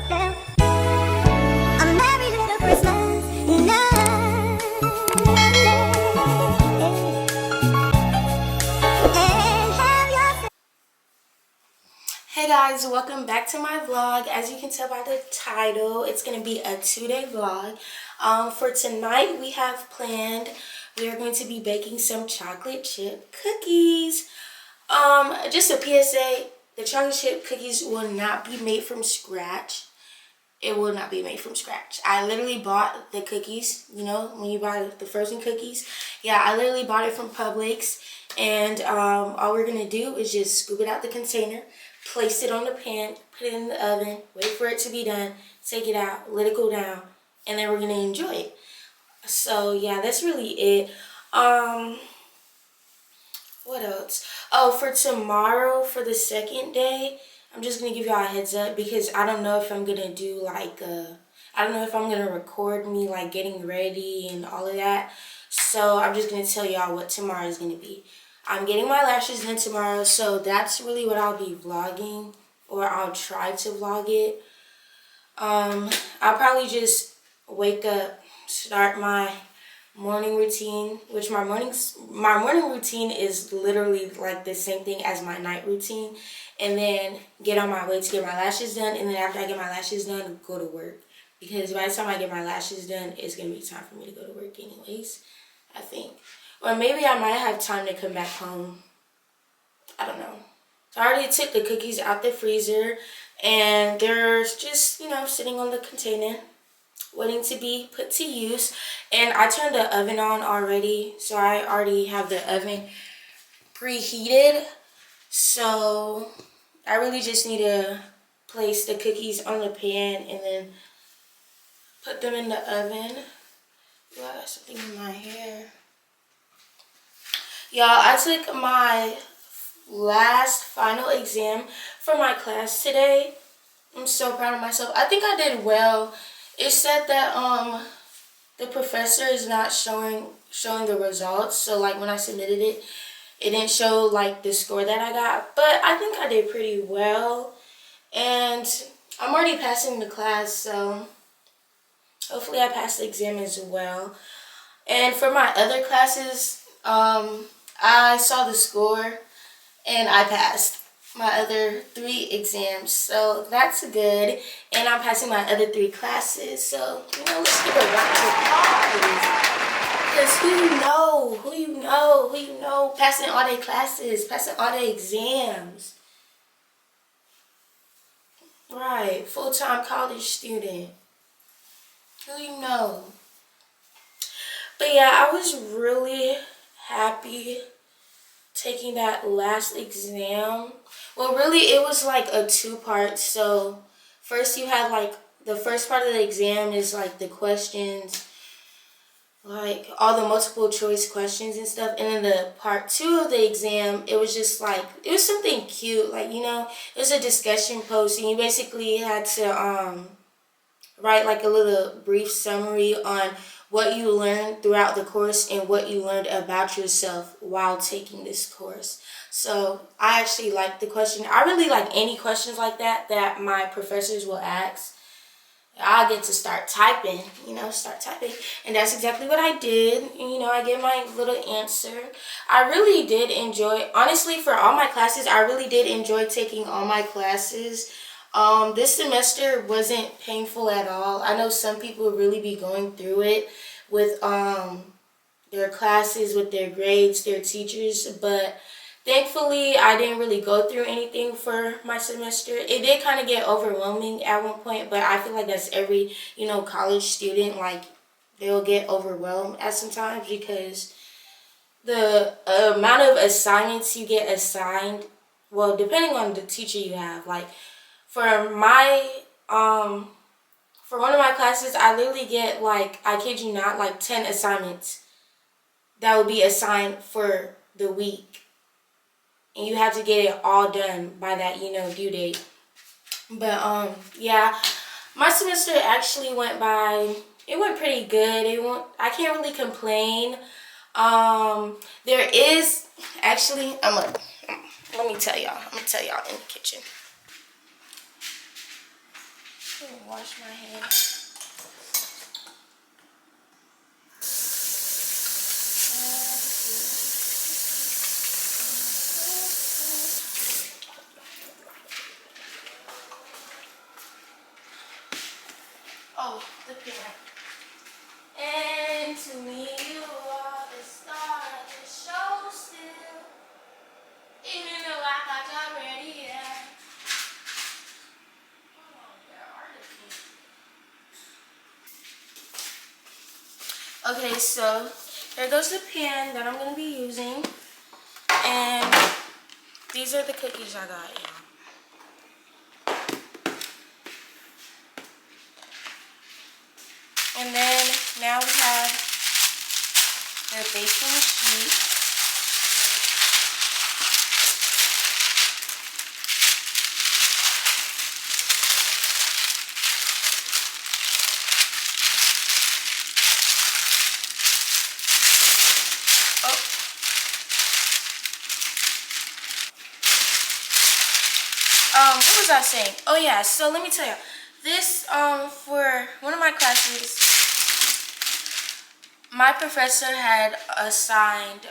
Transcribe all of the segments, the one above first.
Hey guys, welcome back to my vlog. As you can tell by the title, it's going to be a 2-day vlog. For tonight, we have planned, we are going to be baking some chocolate chip cookies. Just a PSA, the chocolate chip cookies will not be made from scratch. It will not be made from scratch. I literally bought the cookies, you know, when you buy the frozen cookies. Yeah, I literally bought it from Publix. And all we're going to do is just scoop it out the container, place it on the pan, put it in the oven, wait for it to be done, take it out, let it cool down, and then we're going to enjoy it. So, yeah, that's really it. What else? Oh, for tomorrow, for the second day, I'm just going to give y'all a heads up because I don't know if I'm going to do like I don't know if I'm going to record me like getting ready and all of that. So I'm just going to tell y'all what tomorrow is going to be. I'm getting my lashes done tomorrow, so that's really what I'll be vlogging, or I'll try to vlog it. I'll probably just wake up, start my morning routine, which my morning routine is literally like the same thing as my night routine, and then get on my way to get my lashes done, and then after I get my lashes done, go to work. Because by the time I get my lashes done, it's going to be time for me to go to work anyways, I think. Or maybe I might have time to come back home. I don't know. So I already took the cookies out the freezer, and they're just, you know, sitting on the container, waiting to be put to use. And I turned the oven on already, so I already have the oven preheated. So I really just need to place the cookies on the pan and then put them in the oven. Ooh, I got something in my hair. Y'all, I took my last final exam for my class today. I'm so proud of myself. I think I did well. It said that the professor is not showing the results. So like when I submitted it, it didn't show like the score that I got. But I think I did pretty well. And I'm already passing the class, so hopefully I passed the exam as well. And for my other classes, I saw the score and I passed my other 3 exams, so that's good. And I'm passing my other 3 classes, so, you know, let's give a round of applause. Because who you know passing all their classes, passing all their exams. Right, full-time college student. Who you know? But yeah, I was really happy taking that last exam. Well, really, it was like a 2-part. So first you have like the first part of the exam is like the questions, like all the multiple choice questions and stuff. And then the part 2 of the exam, it was just like, it was something cute, like, you know, it was a discussion post, and you basically had to write like a little brief summary on what you learned throughout the course and what you learned about yourself while taking this course. So I actually like the question. I really like any questions like that my professors will ask. I get to start typing, you know, And that's exactly what I did. And, you know, I get my little answer. I really did enjoy, honestly, for all my classes, I really did enjoy taking all my classes. This semester wasn't painful at all. I know some people really be going through it with their classes, with their grades, their teachers, but thankfully I didn't really go through anything for my semester. It did kind of get overwhelming at one point, but I feel like that's every, you know, college student, like they'll get overwhelmed at some times because the amount of assignments you get assigned, well, depending on the teacher you have, like for my, for one of my classes, I literally get, like, I kid you not, like 10 assignments that will be assigned for the week. And you have to get it all done by that, you know, due date. But, yeah, my semester actually went by, it went pretty good. I can't really complain. There is, actually, let me tell y'all. I'm going to tell y'all in the kitchen. Wash my hair. Oh, the pen. And to me you are the star of the show still. Even though I thought y'all ready, yeah. Hold on, where are the pens? Okay, so there goes the pen that I'm gonna be using. And these are the cookies I got, y'all. And then now we have the baking sheet. What was I saying? Oh yeah, so let me tell you. This, for one of my classes, my professor had assigned,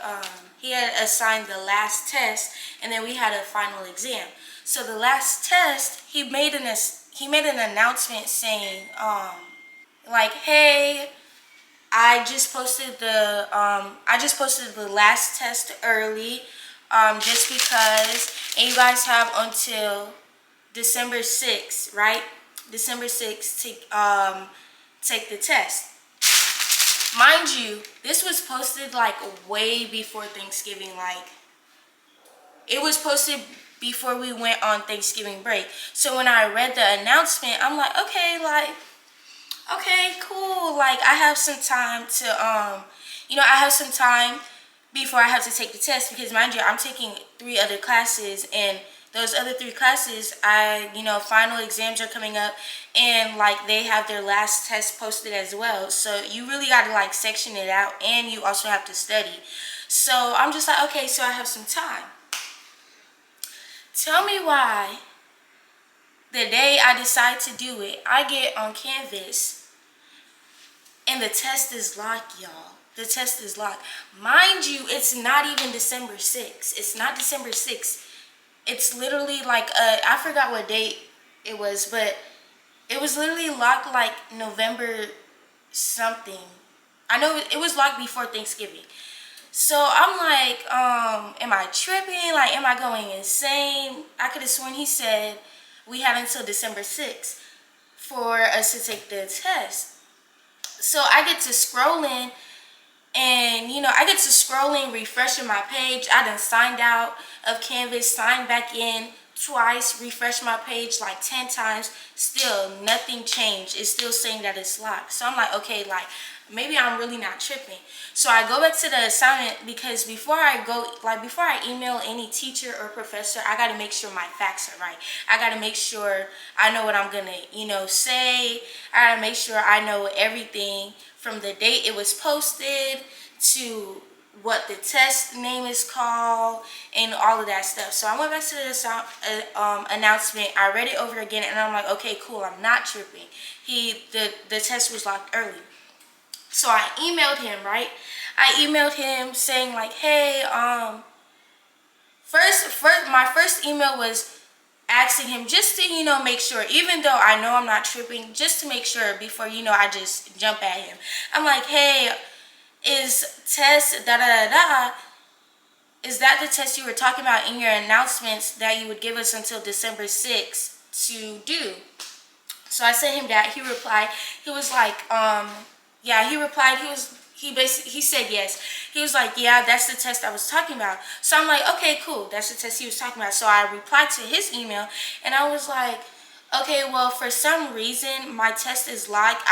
the last test, and then we had a final exam. So the last test, he made an announcement saying, like, hey, I just posted the last test early, just because, and you guys have until December 6th, right? December 6th to take the test. Mind you, this was posted like way before Thanksgiving. Like, it was posted before we went on Thanksgiving break. So when I read the announcement, I'm like, okay, cool. Like, I have some time to, I have some time before I have to take the test, because mind you, I'm taking 3 other classes, and those other 3 classes, final exams are coming up, and like they have their last test posted as well. So you really got to like section it out, and you also have to study. So I'm just like, okay, so I have some time. Tell me why the day I decide to do it, I get on Canvas and the test is locked, y'all. The test is locked. Mind you, it's not even December 6th. It's not December 6th. It's literally like, I forgot what date it was, but it was literally locked like November something. I know it was locked before Thanksgiving. So I'm like, am I tripping? Like, am I going insane? I could have sworn he said we had until December 6th for us to take the test. So I get to scrolling, and refreshing my page. I done signed out of Canvas, signed back in twice, refreshed my page like 10 times. Still nothing changed. It's still saying that it's locked. So I'm like, okay, like maybe I'm really not tripping. So I go back to the assignment, because before I email any teacher or professor, I got to make sure my facts are right. I got to make sure I know what I'm going to, say. I got to make sure I know everything from the date it was posted to what the test name is called and all of that stuff. So I went back to the announcement. I read it over again, and I'm like, okay, cool, I'm not tripping. The test was locked early. So I emailed him, right? I emailed him saying like, hey, my first email was asking him just to, make sure, even though I know I'm not tripping, just to make sure before, I just jump at him. I'm like, hey, is test da-da-da-da, is that the test you were talking about in your announcements that you would give us until December 6th to do? So I sent him that. He replied. He was like, yeah, he replied. He said yes. He was like, yeah, that's the test I was talking about. So I'm like, okay, cool. That's the test he was talking about. So I replied to his email, and I was like, okay, well, for some reason, my test is locked.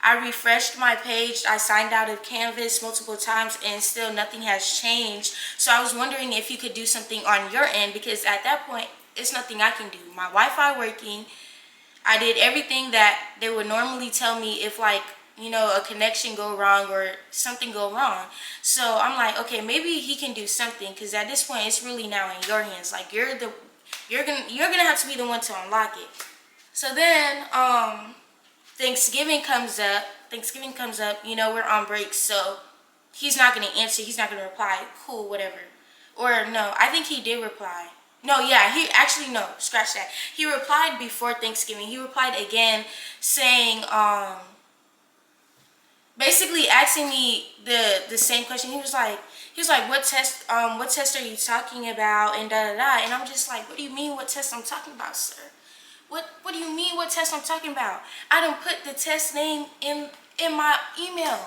I refreshed my page. I signed out of Canvas multiple times, and still nothing has changed. So I was wondering if you could do something on your end, because at that point, it's nothing I can do. My Wi-Fi working. I did everything that they would normally tell me if, like, a connection go wrong or something go wrong. So I'm like, okay, maybe he can do something, because at this point, it's really now in your hands. Like, you're gonna have to be the one to unlock it. So then, Thanksgiving comes up. You know, we're on break, so he's not going to answer. He's not going to reply. Cool, whatever. Or no, I think he did reply. No, yeah, he actually, no, scratch that. He replied before Thanksgiving. He replied again saying, basically asking me the same question. He was like, what test are you talking about, and da da da. And I'm just like, what do you mean what test I'm talking about, sir? What do you mean what test I'm talking about? I don't put the test name in my email.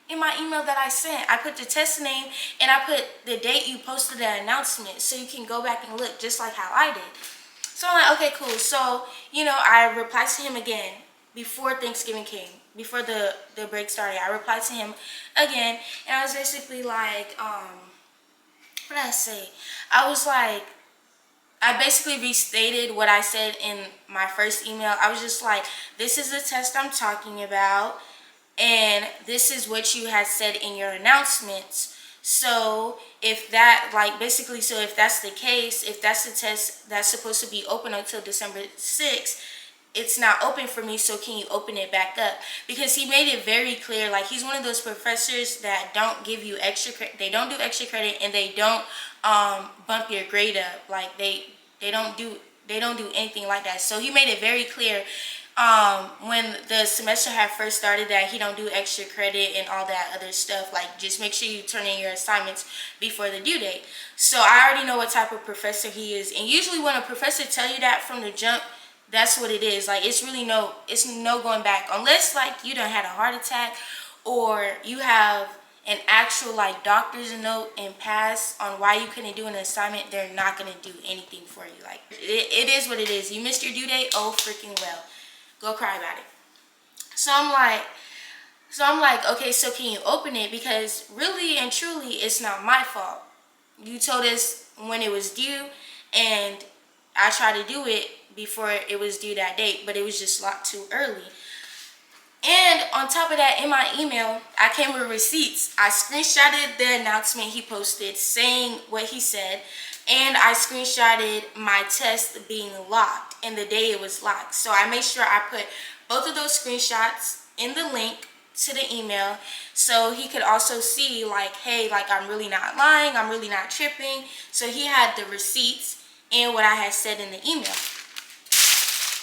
In my email that I sent, I put the test name and I put the date you posted the announcement, so you can go back and look just like how I did. So I'm like, okay, cool. So, you know, I replied to him again before Thanksgiving came, before the break started. I replied to him again, and I was basically like, what did I say? I was like, I basically restated what I said in my first email. I was just like, this is the test I'm talking about, and this is what you had said in your announcements. So if that, like, basically, so if that's the case, if that's the test that's supposed to be open until December 6th, it's not open for me, so can you open it back up? Because he made it very clear, like, he's one of those professors that don't give you extra credit. They don't do extra credit, and they don't bump your grade up. Like, they don't do anything like that. So he made it very clear when the semester had first started that he don't do extra credit and all that other stuff. Like, just make sure you turn in your assignments before the due date. So I already know what type of professor he is, and usually when a professor tell you that from the jump, that's what it is. Like, it's no going back, unless like you done had a heart attack or you have an actual like doctor's note and pass on why you couldn't do an assignment. They're not gonna do anything for you. Like, it is what it is. You missed your due date, oh freaking well, go cry about it. So I'm like, okay, so can you open it? Because really and truly, it's not my fault. You told us when it was due, and I tried to do it before it was due that date, but it was just locked too early. And on top of that, in my email, I came with receipts. I screenshotted the announcement he posted saying what he said, and I screenshotted my test being locked and the day it was locked. So I made sure I put both of those screenshots in the link to the email, so he could also see, like, hey, like, I'm really not lying, I'm really not tripping. So he had the receipts and what I had said in the email.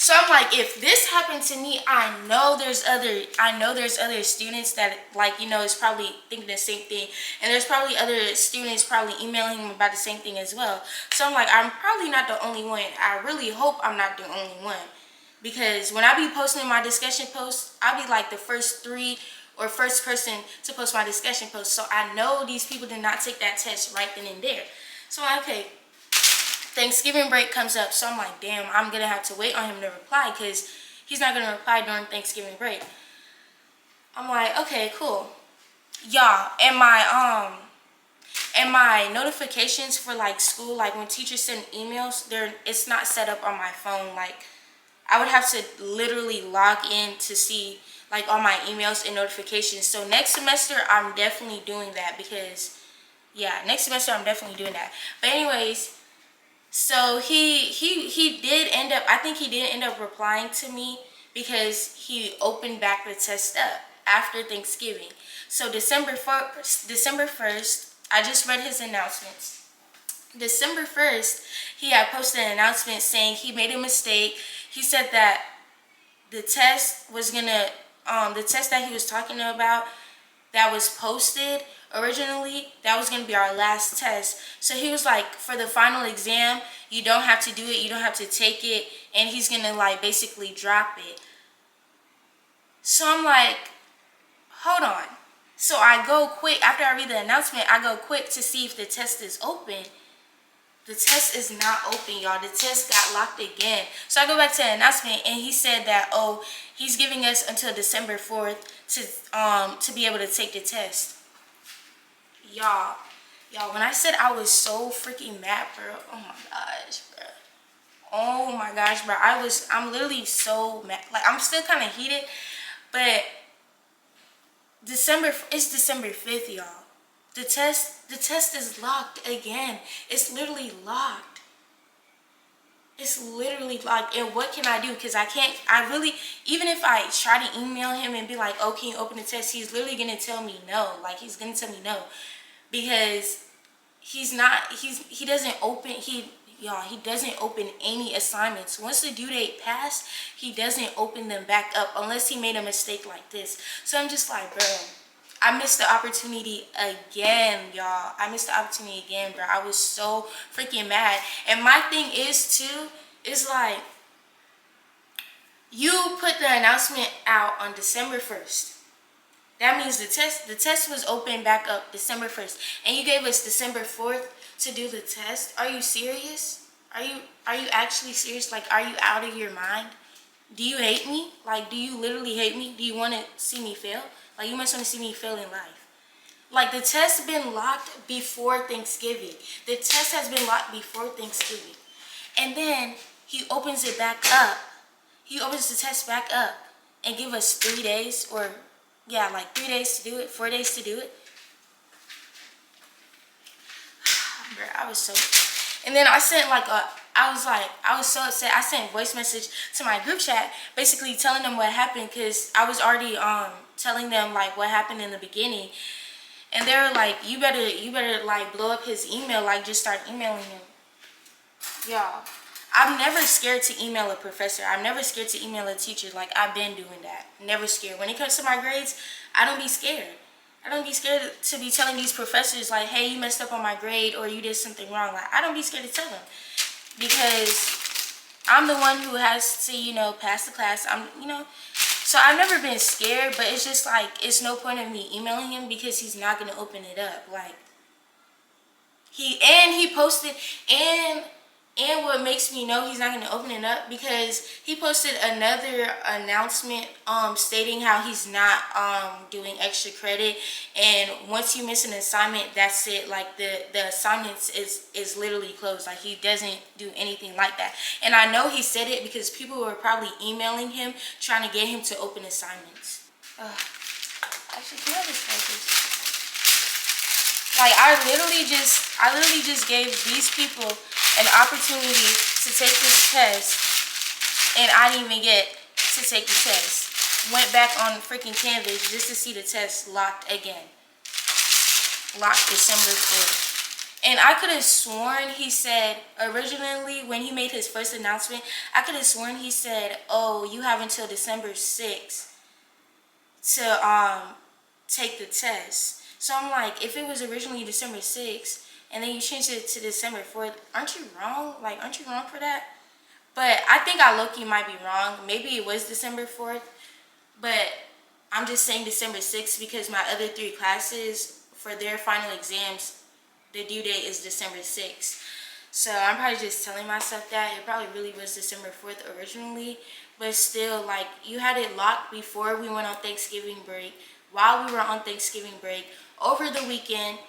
So I'm like, if this happened to me, I know there's other students that, like, you know, is probably thinking the same thing, and there's probably other students probably emailing him about the same thing as well. So I'm like, I'm probably not the only one. I really hope I'm not the only one, because when I be posting my discussion posts, I'll be like the first person to post my discussion post. So I know these people did not take that test right then and there. So I'm like, okay. Thanksgiving break comes up, so I'm like, damn, I'm gonna have to wait on him to reply, because he's not gonna reply during Thanksgiving break. I'm like, okay, cool. Y'all, and my notifications for like school, like when teachers send emails, it's not set up on my phone. Like, I would have to literally log in to see like all my emails and notifications. So next semester I'm definitely doing that, because next semester I'm definitely doing that. But anyways, so he did end up, I think he did end up replying to me, because he opened back the test up after Thanksgiving. So December 1st, I just read his announcements. December 1st, he had posted an announcement saying he made a mistake. He said that the test that he was talking about that was posted originally, that was going to be our last test. So he was like, for the final exam, you don't have to do it, you don't have to take it, and he's going to like basically drop it. So I'm like, hold on. So I go quick, after I read the announcement, I go quick to see if the test is open. The test is not open, y'all. The test got locked again. So I go back to the announcement, and he said that, oh, he's giving us until December 4th to be able to take the test. Y'all, when I said I was so freaking mad, bro, oh my gosh, bro, I'm literally so mad. Like, I'm still kind of heated, but it's December 5th, y'all. The test is locked again. It's literally locked. It's literally like, and what can I do? Because I really, even if I try to email him and be like, oh, can you open the test? He's literally going to tell me no. Like, he's going to tell me no. Because he doesn't open, he doesn't open any assignments. Once the due date passed, he doesn't open them back up unless he made a mistake like this. So I'm just like, bro, I missed the opportunity again, y'all. I missed the opportunity again, bro. I was so freaking mad. And my thing is too, is like, you put the announcement out on December 1st. That means the test was open back up December 1st. And you gave us December 4th to do the test. Are you serious? Are you actually serious? Like, are you out of your mind? Do you hate me? Like, do you literally hate me? Do you want to see me fail? Like, you must want to see me fail in life. Like, the test has been locked before Thanksgiving. The test has been locked before Thanksgiving. And then he opens it back up. He opens the test back up and give us 3 days, or yeah, like 3 days to do it, 4 days to do it. Bro, I was so, and then I sent like I was so upset. I sent a voice message to my group chat, basically telling them what happened, because I was already telling them like what happened in the beginning. And they were like, you better like blow up his email, like just start emailing him. Y'all, I'm never scared to email a professor. I'm never scared to email a teacher. Like, I've been doing that. Never scared. When it comes to my grades, I don't be scared. I don't be scared to be telling these professors like, hey, you messed up on my grade or you did something wrong. Like, I don't be scared to tell them, because I'm the one who has to, you know, pass the class. So I've never been scared, but it's just like, it's no point in me emailing him because he's not going to open it up. Like, he posted, and what makes me know he's not going to open it up, because he posted another announcement stating how he's not doing extra credit, and once you miss an assignment, that's it. Like, the assignments is literally closed. Like, he doesn't do anything like that. And I know he said it because people were probably emailing him trying to get him to open assignments. Actually, can I just focus? Like, I literally just gave these people an opportunity to take this test, and I didn't even get to take the test. Went back on freaking Canvas just to see the test locked again. Locked December 4th. And I could have sworn he said, originally when he made his first announcement, I could have sworn he said, oh, you have until December 6th to take the test. So I'm like, if it was originally December 6th, and then you changed it to December 4th, aren't you wrong? Like, aren't you wrong for that? But I think I low-key might be wrong. Maybe it was December 4th, but I'm just saying December 6th because my other 3 classes, for their final exams, the due date is December 6th. So I'm probably just telling myself that. It probably really was December 4th originally, but still, like, you had it locked before we went on Thanksgiving break, while we were on Thanksgiving break, over the weekend,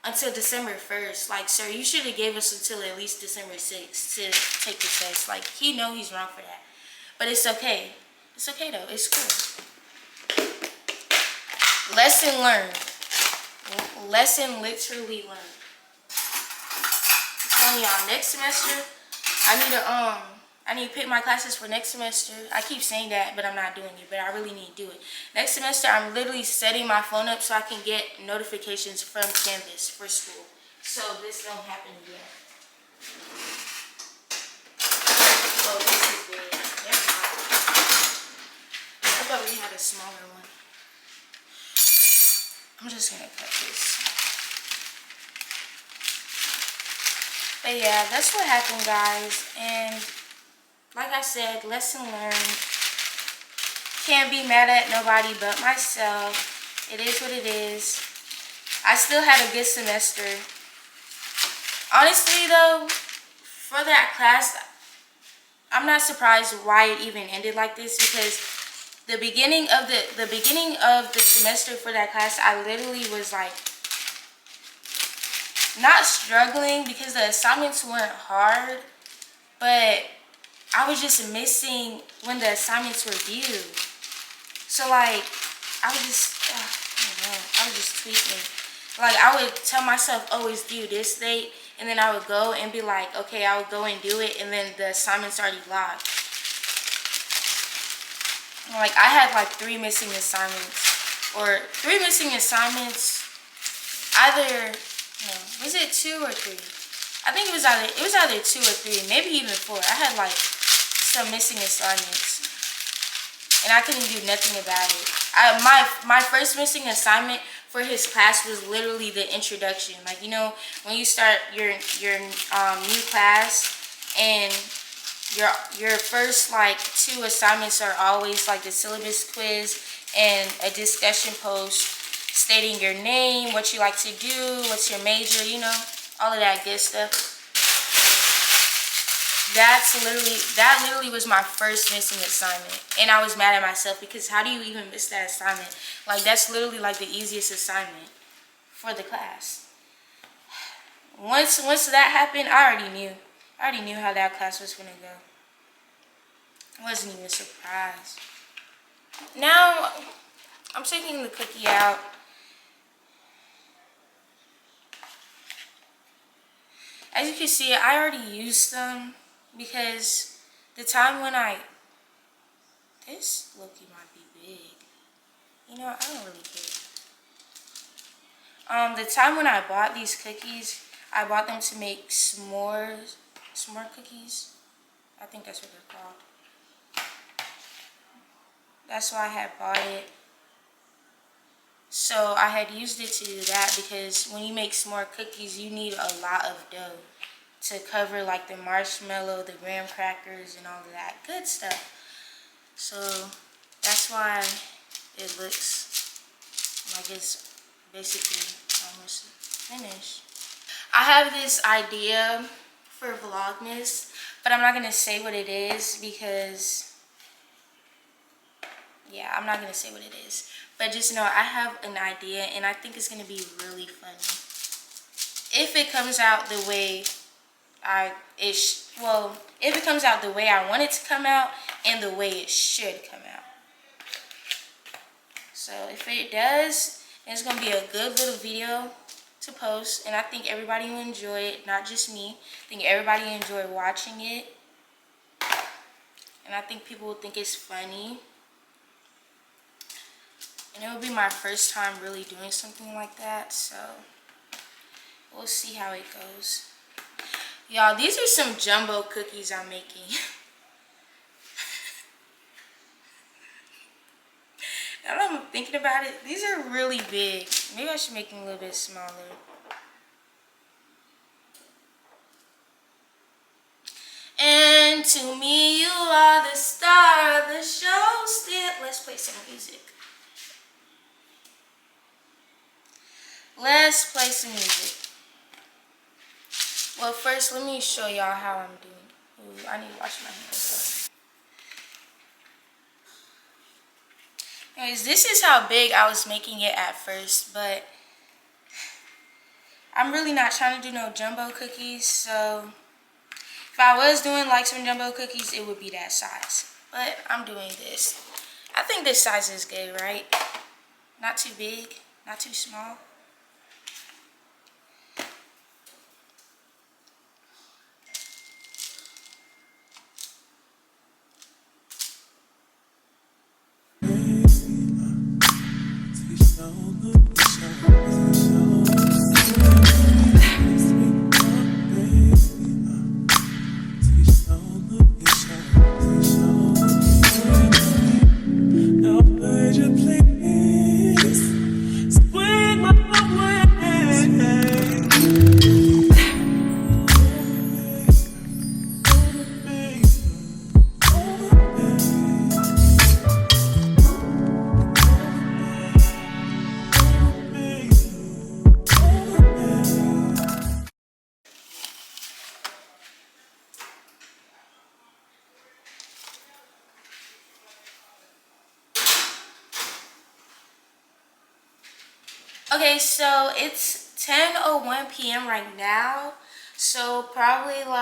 until December 1st. Like, sir, you should have gave us until at least December 6th to take the test. Like, he know he's wrong for that. But it's okay. It's okay, though. It's cool. Lesson learned. Lesson literally learned. I'm telling y'all, next semester, I need to pick my classes for next semester. I keep saying that, but I'm not doing it. But I really need to do it. Next semester, I'm literally setting my phone up so I can get notifications from Canvas for school. So this don't happen again. Oh, this is big. Never mind. I thought we had a smaller one. I'm just going to cut this. But yeah, that's what happened, guys. And like I said, lesson learned. Can't be mad at nobody but myself. It is what it is. I still had a good semester. Honestly, though, for that class, I'm not surprised why it even ended like this, because the beginning of the semester for that class, I literally was like not struggling because the assignments weren't hard, but I was just missing when the assignments were due. So like, I was just tweaking. Like, I would tell myself, oh, it's due this date, and then I would go and be like, okay, I would go and do it, and then the assignment's already locked. Like, I had like 3 missing assignments, or 3 missing assignments, either, no, was it 2 or 3? I think it was either 2 or 3, maybe even 4. I had like some missing assignments, and I couldn't do nothing about it. My first missing assignment for his class was literally the introduction. Like, you know, when you start your new class, and your first like 2 assignments are always like the syllabus quiz and a discussion post stating your name, what you like to do, what's your major, you know, all of that good stuff. That literally was my first missing assignment, and I was mad at myself because how do you even miss that assignment? Like, that's literally like the easiest assignment for the class. Once that happened, I already knew how that class was gonna go. I wasn't even surprised. Now I'm taking the cookie out. As you can see, I already used them because the time when this low-key might be big. You know, I don't really care. The time when I bought these cookies, I bought them to make s'more cookies. I think that's what they're called. That's why I had bought it. So I had used it to do that because when you make s'more cookies, you need a lot of dough to cover like the marshmallow, the graham crackers, and all of that good stuff. So that's why it looks like it's basically almost finished. I have this idea for vlogmas, but I'm not gonna say what it is because, yeah, I'm not gonna say what it is. But just know I have an idea, and I think it's gonna be really funny if it comes out the way if it comes out the way I want it to come out and the way it should come out. So if it does, it's gonna be a good little video to post, and I think everybody will enjoy it, not just me. I think everybody will enjoy watching it, and I think people will think it's funny. And it will be my first time really doing something like that, so we'll see how it goes. Y'all, these are some jumbo cookies I'm making. Now that I'm thinking about it, these are really big. Maybe I should make them a little bit smaller. And to me, you are the star of the show still. Let's play some music. Let's play some music. Well, first, let me show y'all how I'm doing. Ooh, I need to wash my hands. Anyways, this is how big I was making it at first, but I'm really not trying to do no jumbo cookies, so if I was doing like some jumbo cookies, it would be that size. But I'm doing this. I think this size is good, right? Not too big, not too small. Okay, so it's 10:01 p.m. right now, so probably like